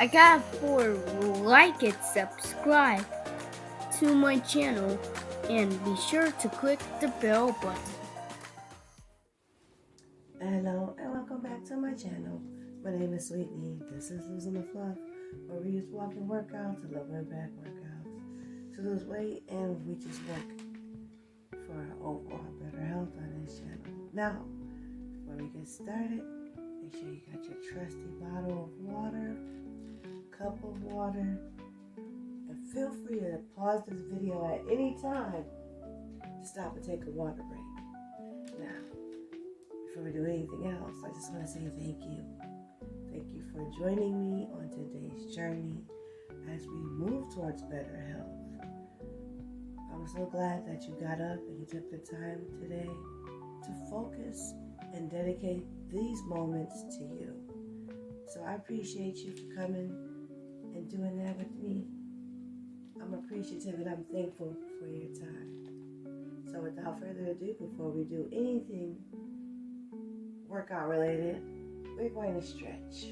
I got for like and subscribe to my channel and be sure to click the bell button. Hello and welcome back to my channel. My name is Sweetney. This is Losing the Fluff, where we use walking workouts and lower back workouts to lose weight, and we just work for our overall better health on this channel. Now, before we get started, make sure you got your trusty bottle of water, cup of water, and feel free to pause this video at any time to stop and take a water break. Now, before we do anything else, I just want to say thank you. Thank you for joining me on today's journey as we move towards better health. I'm so glad that you got up and you took the time today to focus and dedicate these moments to you. So I appreciate you for coming and doing that with me. I'm appreciative and I'm thankful for your time. So without further ado, before we do anything workout related, we're going to stretch.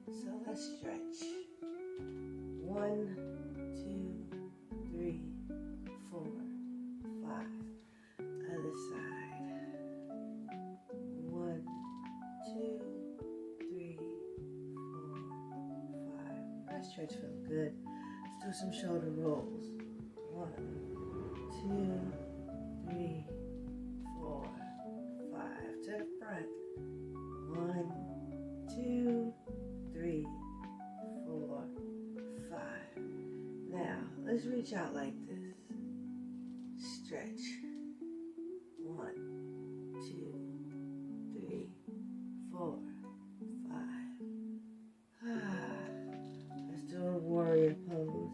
So let's stretch. 1, 2, 3, 4, 5. Other side. 1, 2, 3, 4, 5. That stretch felt good. Let's do some shoulder rolls. 1, 2, 3, 4, 5. To the front. 1, 2, 3, 4, 5. Now, let's reach out like this. Stretch. 1, 2, 3, 4, 5. Let's do a warrior pose.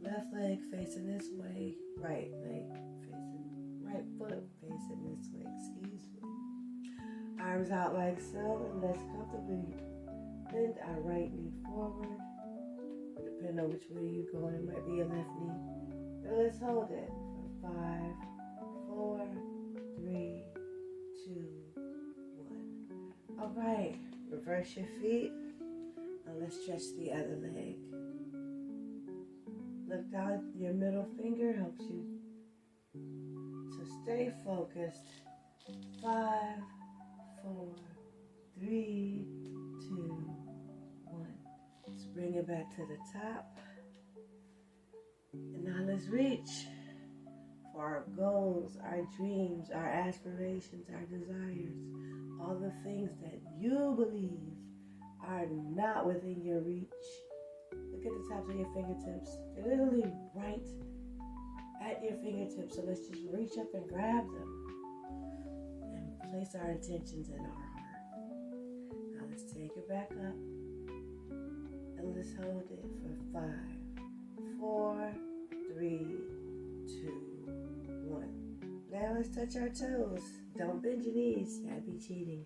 Left leg facing this way, right foot facing this way, excuse me. Arms out like so, and let's comfortably bend our right knee forward. Depending on which way you're going, it might be a left knee. But let's hold it for 5, 4, 3, 2, 1. All right, reverse your feet, and let's stretch the other leg. Look down, your middle finger helps you to stay focused. 5, 4, 3, 2, 1. Let's bring it back to the top. And now let's reach for our goals, our dreams, our aspirations, our desires, all the things that you believe are not within your reach. Look at the tops of your fingertips. They're literally right at your fingertips. So let's just reach up and grab them and place our intentions in our heart. Now let's take it back up and let's hold it for 5, 4, 3, 2, 1. Now let's touch our toes. Don't bend your knees. That'd be cheating.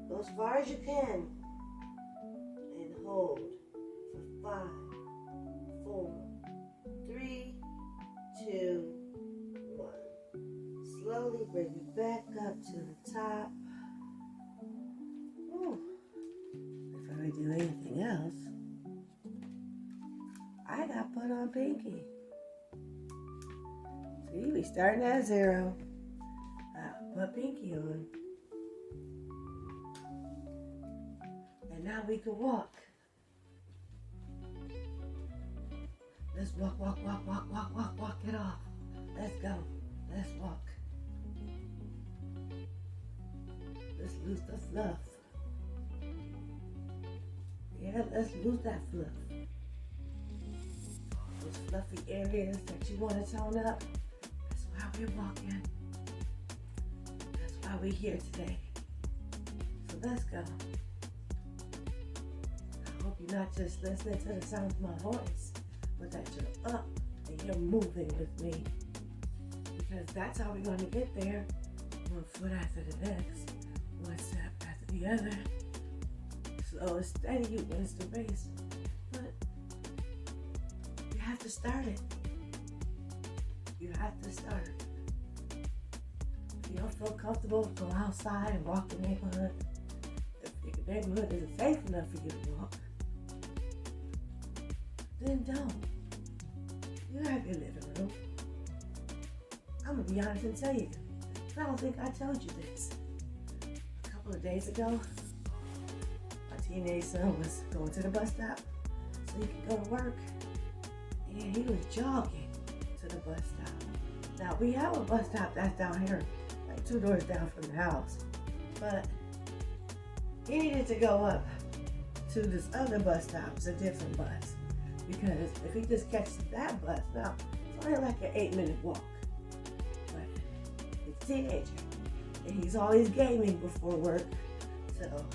Go as far as you can. Hold for 5, 4, 3, 2, 1. Slowly bring it back up to the top. Ooh. Before we do anything else, I got put on pinky. See, we starting at 0. Put pinky on. And now we can walk. Let's walk it off. Let's go. Let's walk. Let's lose the fluff. Yeah, let's lose that fluff. Those fluffy areas that you want to tone up. That's why we're walking. That's why we're here today. So let's go. I hope you're not just listening to the sound of my voice, but that you're up and you're moving with me. Because that's how we're going to get there. One foot after the next, one step after the other. Slow and steady, you wins the race. But you have to start it. You have to start it. If you don't feel comfortable, go outside and walk the neighborhood. If your neighborhood isn't safe enough for you to walk, then don't. You have your living room. I'm going to be honest and tell you, I don't think I told you this. A couple of days ago, my teenage son was going to the bus stop so he could go to work, and he was jogging to the bus stop. Now, we have a bus stop that's down here, like 2 doors down from the house, but he needed to go up to this other bus stop. It's a different bus, because if he just catches that bus, now, it's only like an 8-minute walk. He's a teenager, and he's always gaming before work, so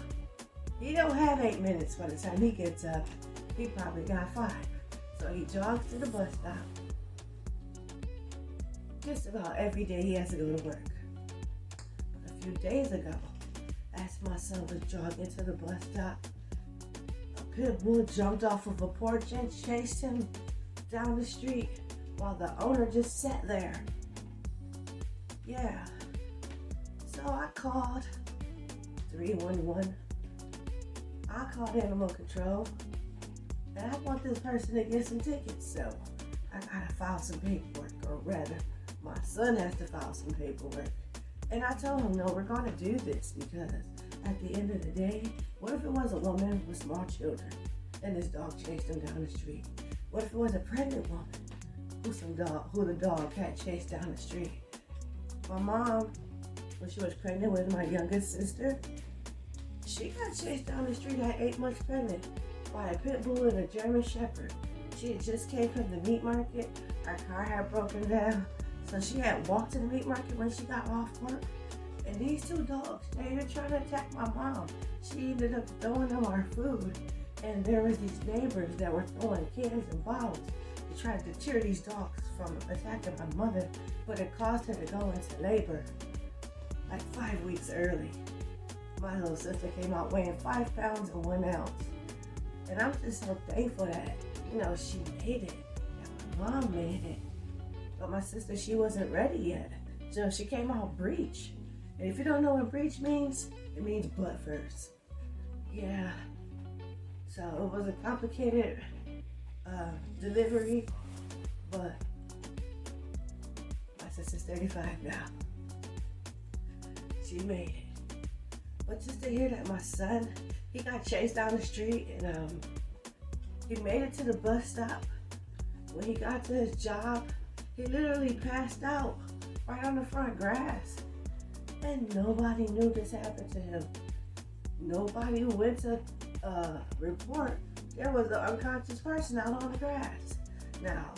he don't have 8 minutes. By the time he gets up, he probably got 5. So he jogs to the bus stop. Just about every day he has to go to work. But a few days ago, as my son was jogging to the bus stop, a pit bull jumped off of a porch and chased him down the street while the owner just sat there. Yeah. So I called 311. I called animal control. And I want this person to get some tickets. So I gotta file some paperwork, or rather, my son has to file some paperwork. And I told him, no, we're gonna do this because at the end of the day, what if it was a woman with small children and this dog chased them down the street? What if it was a pregnant woman who the dog had chased down the street? My mom, when she was pregnant with my youngest sister, she got chased down the street at 8 months pregnant by a pit bull and a German Shepherd. She had just came from the meat market. Her car had broken down, so she had walked to the meat market when she got off work. And these 2 dogs, they were trying to attack my mom. She ended up throwing them our food, and there was these neighbors that were throwing cans and bottles to try to deter these dogs from attacking my mother, but it caused her to go into labor like 5 weeks early. My little sister came out weighing 5 pounds and 1 ounce. And I'm just so thankful that, she made it, that my mom made it. But my sister, she wasn't ready yet. So she came out breech. And if you don't know what breech means, it means butt first. Yeah. So it was a complicated delivery, but my sister's 35 now. She made it. But just to hear that my son, he got chased down the street, and he made it to the bus stop. When he got to his job, he literally passed out right on the front grass. And nobody knew this happened to him. Nobody went to report there was an unconscious person out on the grass. Now,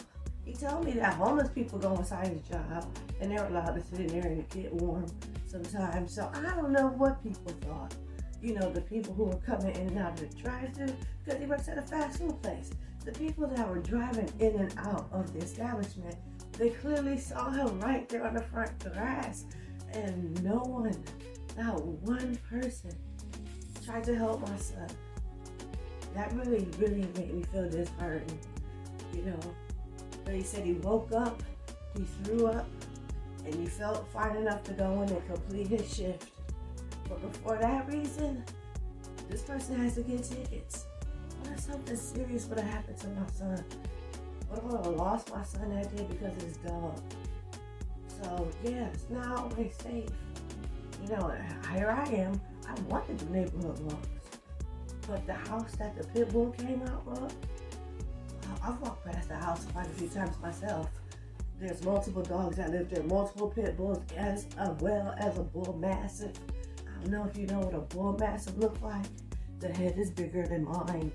he told me that homeless people go inside his job, and they're allowed to sit in there and get warm sometimes. So I don't know what people thought. The people who were coming in and out of the drive-thru, because he works at a fast food place. The people that were driving in and out of the establishment, they clearly saw him right there on the front grass. And no one, not one person, tried to help my son. That really, really made me feel disheartened. But he said he woke up, he threw up, and he felt fine enough to go in and complete his shift. But before that reason, this person has to get tickets. What if something serious would have happened to my son? What if I would have lost my son that day because of his dog? So yes, not always safe. Here I am. I want to do neighborhood walks. But the house that the pit bull came out of, I've walked past the house quite a few times myself. There's multiple dogs that live there, multiple pit bulls, as well as a bull mastiff. I don't know if you know what a bull mastiff looks like. The head is bigger than mine.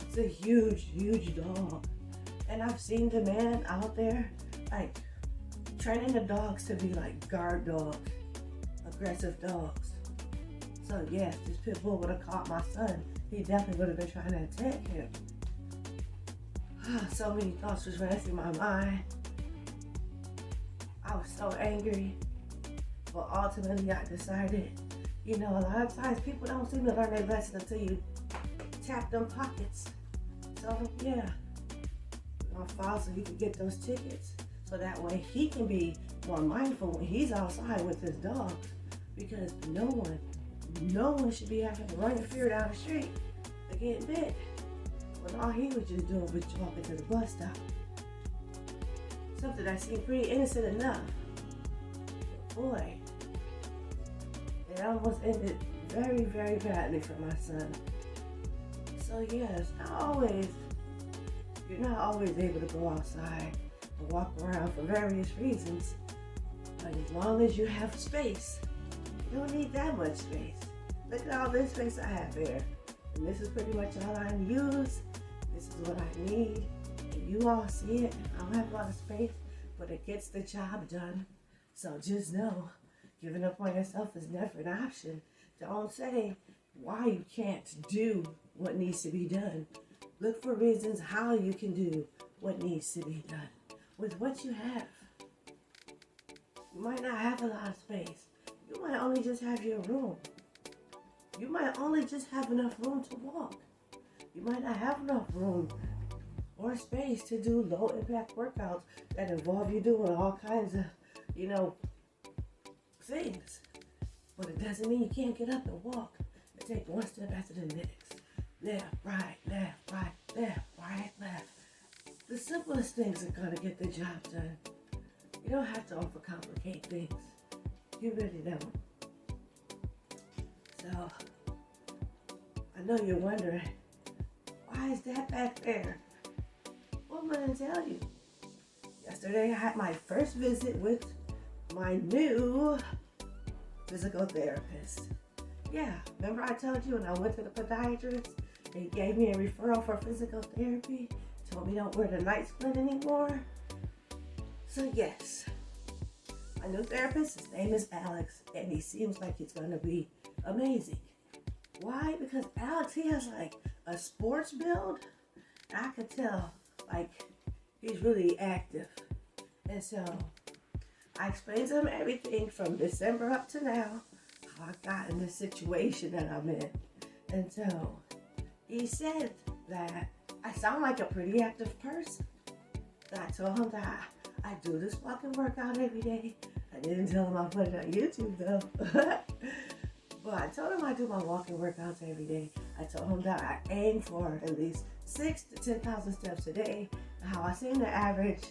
It's a huge, huge dog. And I've seen the man out there, training the dogs to be like guard dogs, aggressive dogs. So yes, this pit bull would have caught my son. He definitely would have been trying to attack him. So many thoughts was running through my mind. I was so angry, but ultimately I decided, a lot of times people don't seem to learn their lesson until you tap them pockets. So yeah, I'm gonna file so he can get those tickets, so that way he can be more mindful when he's outside with his dogs, because no one no one should be having to run in fear down the street or getting bit when all he was just doing was walking to the bus stop. Something that seemed pretty innocent enough. But boy, it almost ended very, very badly for my son. So yes, you're not always able to go outside and walk around for various reasons. But as long as you have space, you don't need that much space. Look at all this space I have here. And this is pretty much all I use. This is what I need. And you all see it. I don't have a lot of space, but it gets the job done. So just know, giving up on yourself is never an option. Don't say why you can't do what needs to be done. Look for reasons how you can do what needs to be done with what you have. You might not have a lot of space. You might only just have your room. You might only just have enough room to walk. You might not have enough room or space to do low impact workouts that involve you doing all kinds of, things. But it doesn't mean you can't get up and walk and take one step after the next. Left, right, left, right, left, right, left. The simplest things are gonna get the job done. You don't have to overcomplicate things. You really don't. So, I know you're wondering, why is that back there? Well, I'm gonna tell you. Yesterday I had my first visit with my new physical therapist. Yeah, remember I told you when I went to the podiatrist, they gave me a referral for physical therapy, told me don't wear the night splint anymore. So yes, my new therapist, his name is Alex, and he seems like he's gonna be amazing. Why? Because Alex, he has like a sports build. I could tell like he's really active. And so I explained to him everything from December up to now, how I got in this situation that I'm in. And so he said that I sound like a pretty active person. I told him that I do this walking workout every day. I didn't tell him I put it on YouTube though. But I told him I do my walking workouts every day. I told him that I aim for at least 6,000 to 10,000 steps a day. How I seem to average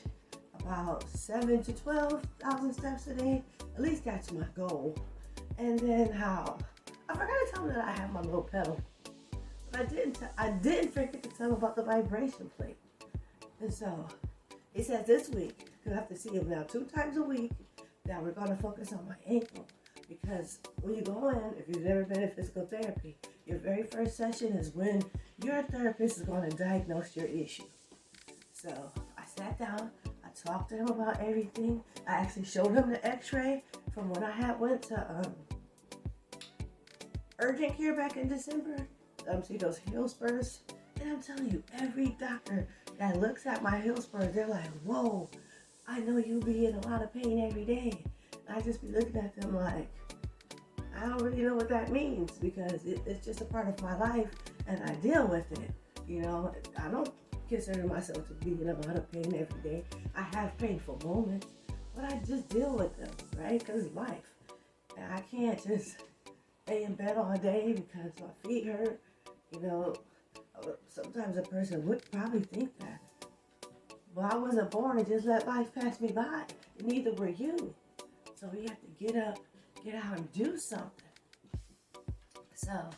about 7,000 to 12,000 steps a day. At least that's my goal. And then how I forgot to tell him that I have my little pedal. But I didn't forget to tell him about the vibration plate. And so he said this week, you'll have to see him now 2 times a week, that we're going to focus on my ankle. Because when you go in, if you've never been in physical therapy, your very first session is when your therapist is going to diagnose your issue. So I sat down, I talked to him about everything. I actually showed him the x-ray from when I had went to urgent care back in December. See those heel spurs? And I'm telling you, every doctor that looks at my heel spurs, they're like, whoa, I know you be in a lot of pain every day. I just be looking at them like, I don't really know what that means, because it's just a part of my life and I deal with it. I don't consider myself to be in a lot of pain every day. I have painful moments, but I just deal with them, right? Because it's life. And I can't just stay in bed all day because my feet hurt. Sometimes a person would probably think that. Well, I wasn't born and just let life pass me by, and neither were you. So we have to get up, get out and do something. So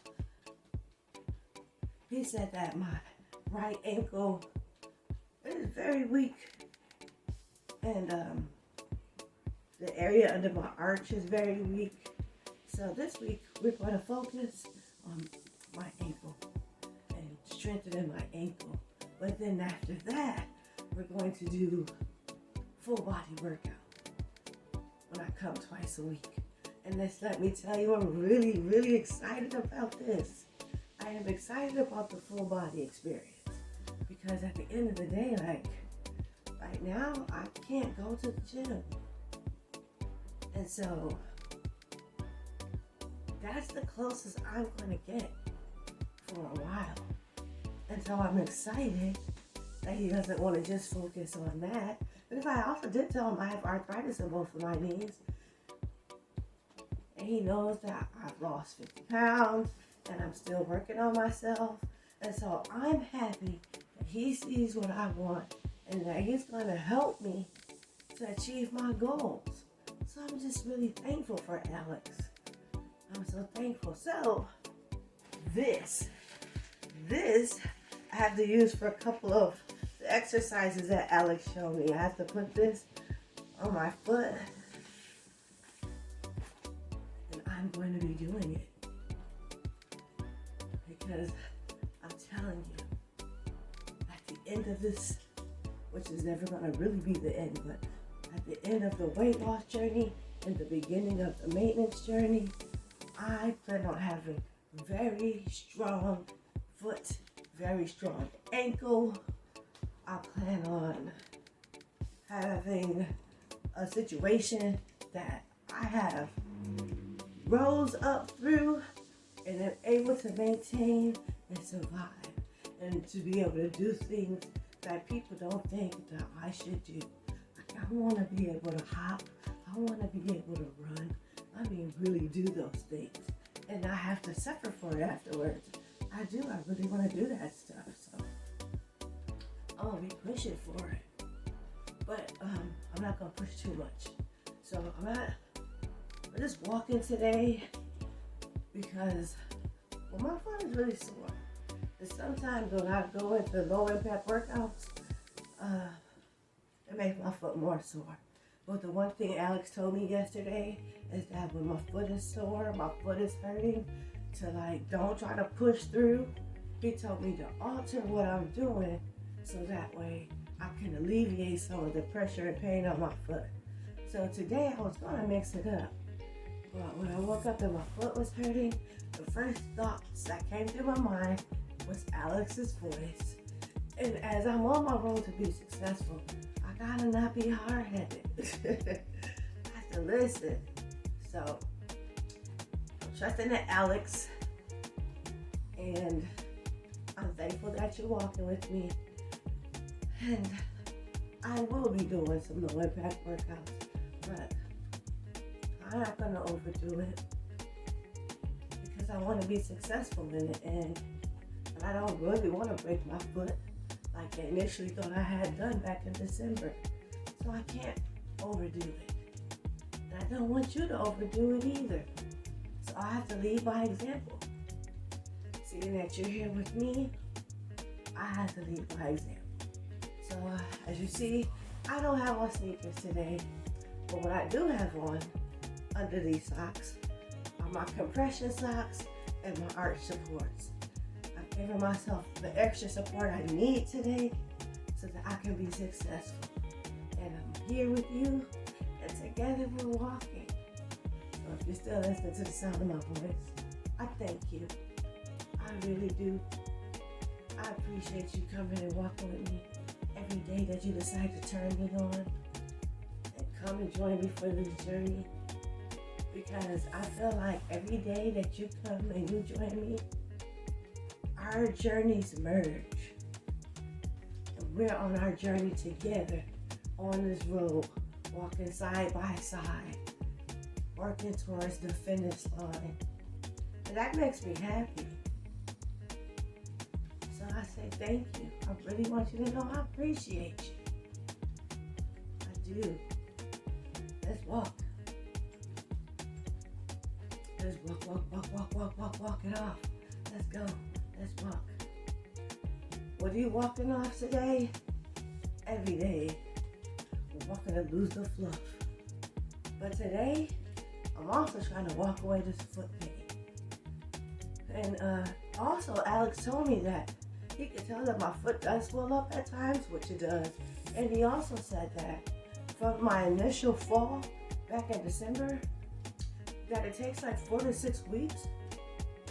he said that my right ankle is very weak, and the area under my arch is very weak. So this week we're going to focus on my ankle and strengthening my ankle. But then after that, we're going to do full body workout when I come twice a week. And let me tell you, I'm really, really excited about this. I am excited about the full body experience, because at the end of the day, like right now, I can't go to the gym. And so that's the closest I'm going to get for a while. And so I'm excited that he doesn't want to just focus on that. Because I also did tell him I have arthritis in both of my knees. and he knows that I've lost 50 pounds and I'm still working on myself. And so I'm happy that he sees what I want and that he's going to help me to achieve my goals. So I'm just really thankful for Alex. I'm so thankful. So this I have to use for a couple of the exercises that Alex showed me. I have to put this on my foot, and I'm going to be doing it because I'm telling you, at the end of this, which is never going to really be the end, but at the end of the weight loss journey and the beginning of the maintenance journey, I plan on having very strong foot, very strong ankle. I plan on having a situation that I have rose up through and am able to maintain and survive, and to be able to do things that people don't think that I should do. Like, I want to be able to hop. I want to be able to run. I mean, really do those things. And I have to suffer for it afterwards. I do. I really want to do that stuff. So I'm going to be pushing for it. But I'm not going to push too much. So I'm just walking today because, well, my foot is really sore. And sometimes when I go into low impact workouts, it makes my foot more sore. But the one thing Alex told me yesterday is that when my foot is sore, my foot is hurting, to don't try to push through. He told me to alter what I'm doing so that way I can alleviate some of the pressure and pain on my foot. So today I was gonna mix it up. But when I woke up and my foot was hurting, the first thoughts that came through my mind was Alex's voice. And as I'm on my road to be successful, I gotta not be hard-headed. I have to listen. So I'm trusting in Alex, and I'm thankful that you're walking with me. And I will be doing some low impact workouts, but I'm not gonna overdo it because I want to be successful in it, and I don't really want to break my foot like I initially thought I had done back in December. So I can't overdo it. And I don't want you to overdo it either. So I have to lead by example. Seeing that you're here with me, I have to lead by example. So as you see, I don't have on sneakers today. But what I do have on under these socks are my compression socks and my arch supports. I've given myself the extra support I need today so that I can be successful. And I'm here with you, and together we're walking. So if you're still listening to the sound of my voice, I thank you. I really do. I appreciate you coming and walking with me every day that you decide to turn me on and come and join me for this journey. Because I feel like every day that you come and you join me, our journeys merge. And we're on our journey together on this road, walking side by side, working towards the finish line. And that makes me happy. So I say thank you. I really want you to know I appreciate you. I do. Let's walk. Let's walk it off. Let's go. Let's walk. What are you walking off today? Every day, we're walking to lose the fluff. But today, I'm also trying to walk away this foot pain. And also, Alex told me that he could tell that my foot does swell up at times, which it does. And he also said that from my initial fall back in December, that it takes like 4 to 6 weeks.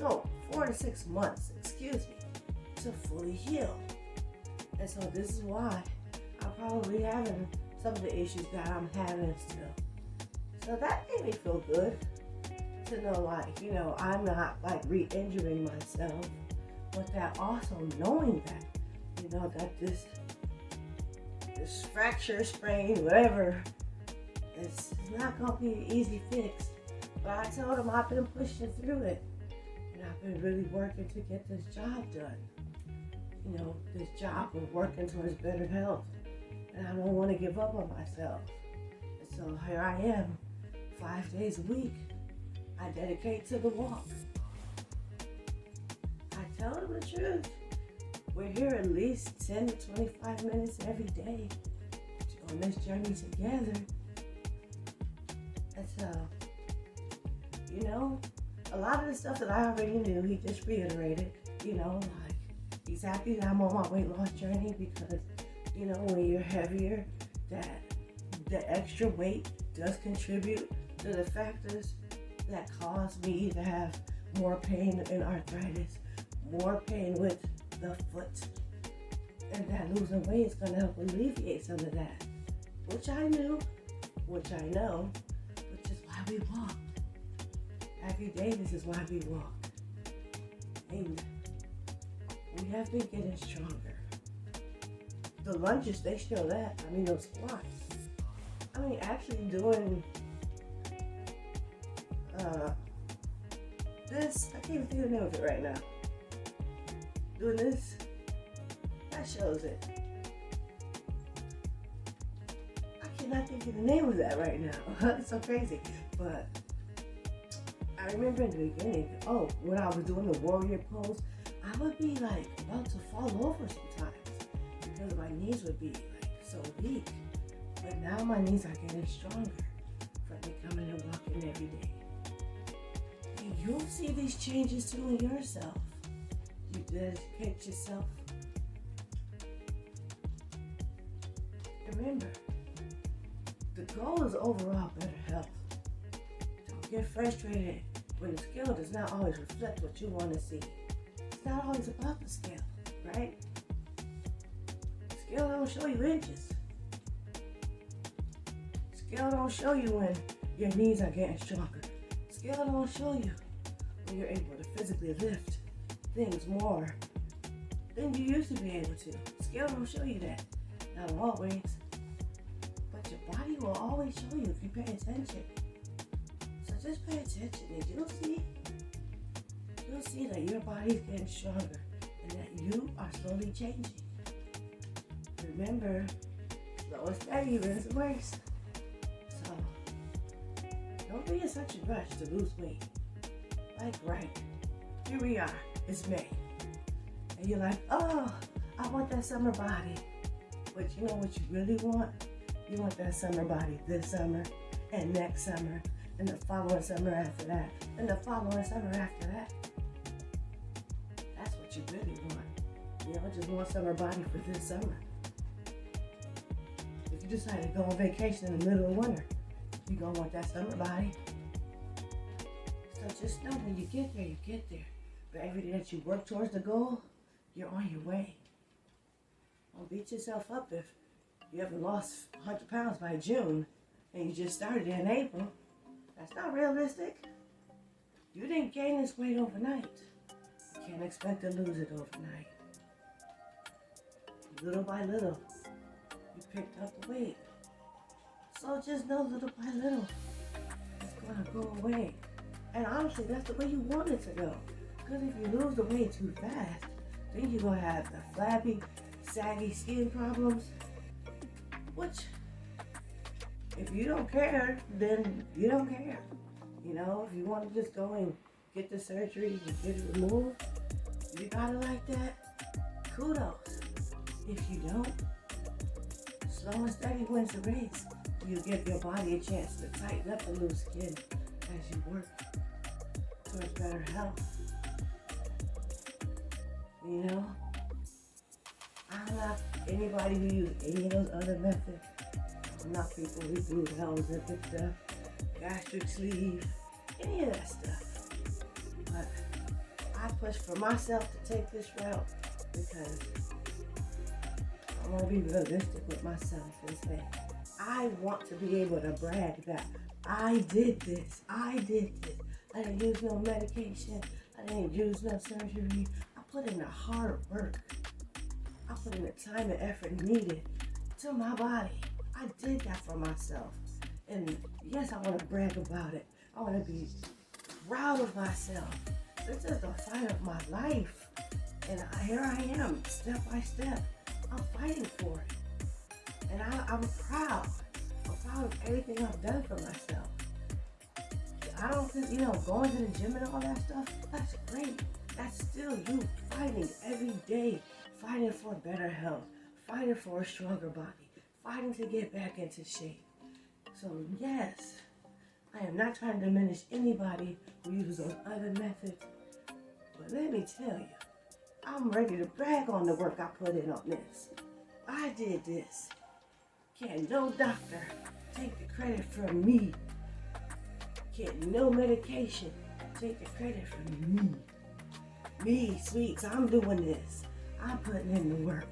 No, 4 to 6 months, excuse me, to fully heal. And so this is why I'm probably having some of the issues that I'm having still. So that made me feel good to know, I'm not re-injuring myself, but that also knowing that, that this fracture, sprain, whatever, it's not going to be an easy fix. But I told him I've been pushing through it. And I've been really working to get this job done. You know, this job of working towards better health. And I don't want to give up on myself. And so here I am, 5 days a week. I dedicate to the walk. I tell them the truth. We're here at least 10 to 25 minutes every day on this journey together. And so, you know, a lot of the stuff that I already knew, he just reiterated. You know, like, he's happy that I'm on my weight loss journey because, you know, when you're heavier, that the extra weight does contribute to the factors that cause me to have more pain and arthritis, more pain with the foot, and that losing weight is going to help alleviate some of that, which I knew, which I know, which is why we walk. Every day, this is why we walk. And we have been getting stronger. The lunges, they show that. I mean, those squats. I mean, actually doing this, I can't even think of the name of it right now. Doing this, that shows it. I cannot think of the name of that right now. It's so crazy. But I remember in the beginning, when I was doing the warrior pose, I would be like about to fall over sometimes because my knees would be like so weak. But now my knees are getting stronger from me coming and walking every day. And you'll see these changes too in yourself. You dedicate yourself. Remember, the goal is overall better health. Don't get frustrated when the scale does not always reflect what you want to see. It's not always about the scale, right? The scale don't show you inches. Scale don't show you when your knees are getting stronger. Scale don't show you when you're able to physically lift things more than you used to be able to. Scale don't show you that. Not always. But your body will always show you if you pay attention. So just pay attention and you'll see that your body's getting stronger and that you are slowly changing. Remember, slow and steady wins the race. So don't be in such a rush to lose weight. Like here we are, it's May. And you're like, I want that summer body. But you know what you really want? You want that summer body this summer and next summer and the following summer after that and the following summer after that. That's what you really want. You don't just want summer body for this summer. If you decide to go on vacation in the middle of winter, you're going to want that summer body. So just know when you get there, you get there. But every day that you work towards the goal, you're on your way. Don't beat yourself up if you haven't lost 100 pounds by June and you just started in April. That's not realistic. You didn't gain this weight overnight. You can't expect to lose it overnight. Little by little, you picked up the weight. So just know little by little, it's going to go away. And honestly, that's the way you want it to go. Because if you lose the weight too fast, then you're going to have the flabby, saggy skin problems. Which, if you don't care, then you don't care. You know, if you want to just go and get the surgery and get it removed, you got it like that, kudos. If you don't, slow and steady wins the race. You give your body a chance to tighten up and lose skin as you work towards better health. You know, I'm not anybody who uses any of those other methods. I'm not people who do the Ozempic stuff, gastric sleeve, any of that stuff. But I push for myself to take this route because I want to be realistic with myself and say, I want to be able to brag that I did this. I didn't use no medication. I didn't use no surgery. I put in the hard work. I put in the time and effort needed to my body. I did that for myself. And yes, I want to brag about it, I want to be proud of myself. This is the fight of my life. And here I am, step by step. I'm fighting for it. And I'm proud. I'm proud of everything I've done for myself. I don't think, going to the gym and all that stuff, that's great. That's still you fighting every day, fighting for better health, fighting for a stronger body, fighting to get back into shape. So yes, I am not trying to diminish anybody who uses those other methods. But let me tell you, I'm ready to brag on the work I put in on this. I did this. Can't no doctor take the credit from me. Can't no medication take the credit from me. Me, Sweets, I'm doing this. I'm putting in the work.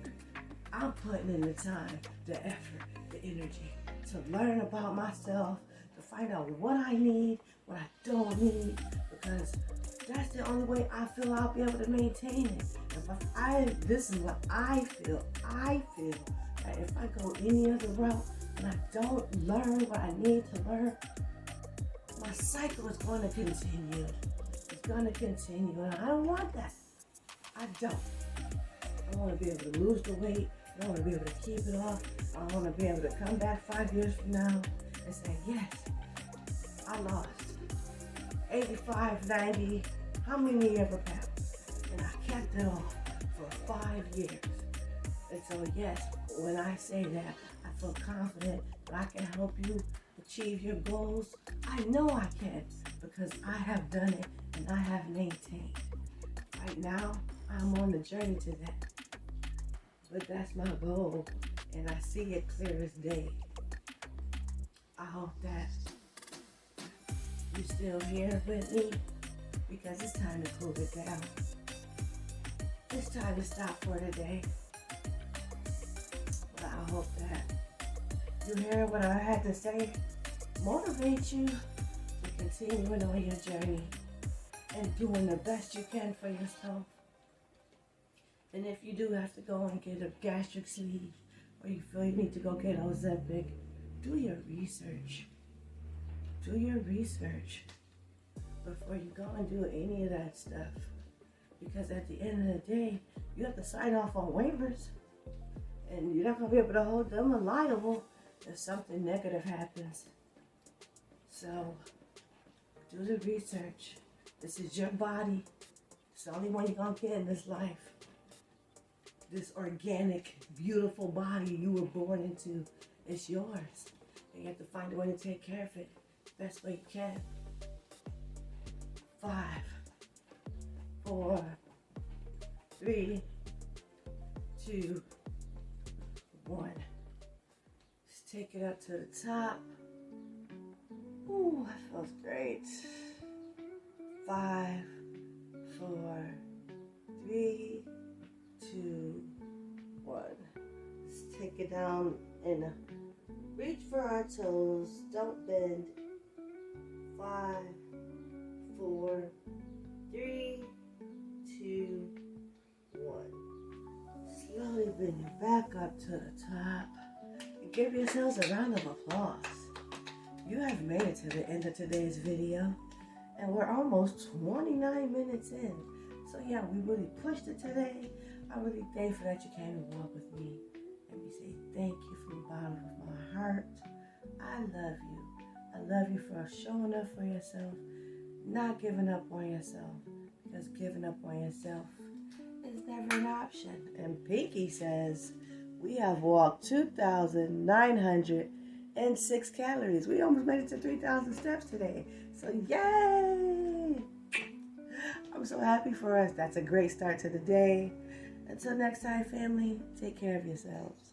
I'm putting in the time, the effort, the energy to learn about myself, to find out what I need, what I don't need, because that's the only way I feel I'll be able to maintain it. This is what I feel. I feel that if I go any other route and I don't learn what I need to learn, my cycle is going to continue. It's going to continue, and I don't want that. I don't. I want to be able to lose the weight. I want to be able to keep it off. I want to be able to come back 5 years from now and say, yes, I lost 85, 90, how many ever pounds? And I kept it off for 5 years. And so, yes, when I say that, I feel confident that I can help you achieve your goals. I know I can because I have done it and I have maintained. Right now, I'm on the journey to that. But that's my goal, and I see it clear as day. I hope that you're still here with me because it's time to cool it down. It's time to stop for today. But I hope that you hear what I had to say, motivate you to continuing on your journey and doing the best you can for yourself. And if you do have to go and get a gastric sleeve, or you feel you need to go get Ozempic, do your research. Do your research before you go and do any of that stuff. Because at the end of the day, you have to sign off on waivers, and you're not going to be able to hold them liable if something negative happens. So, do the research. This is your body. It's the only one you're going to get in this life. This organic, beautiful body you were born into, it's yours. And you have to find a way to take care of it best way you can. 5, 4, 3, 2, 1. Just take it up to the top. Ooh, that feels great. 5, 4, 3, 2, 1. Let's take it down and reach for our toes. Don't bend. 5, 4, 3, 2, 1. Slowly bring it back up to the top. And give yourselves a round of applause. You have made it to the end of today's video. And we're almost 29 minutes in. So yeah, we really pushed it today. I'm really thankful that you came and walked with me. Let me say thank you from the bottom of my heart. I love you. I love you for showing up for yourself, not giving up on yourself, because giving up on yourself is never an option. And Pinky says, we have walked 2,906 calories. We almost made it to 3,000 steps today. So yay! I'm so happy for us. That's a great start to the day. Until next time, family, take care of yourselves.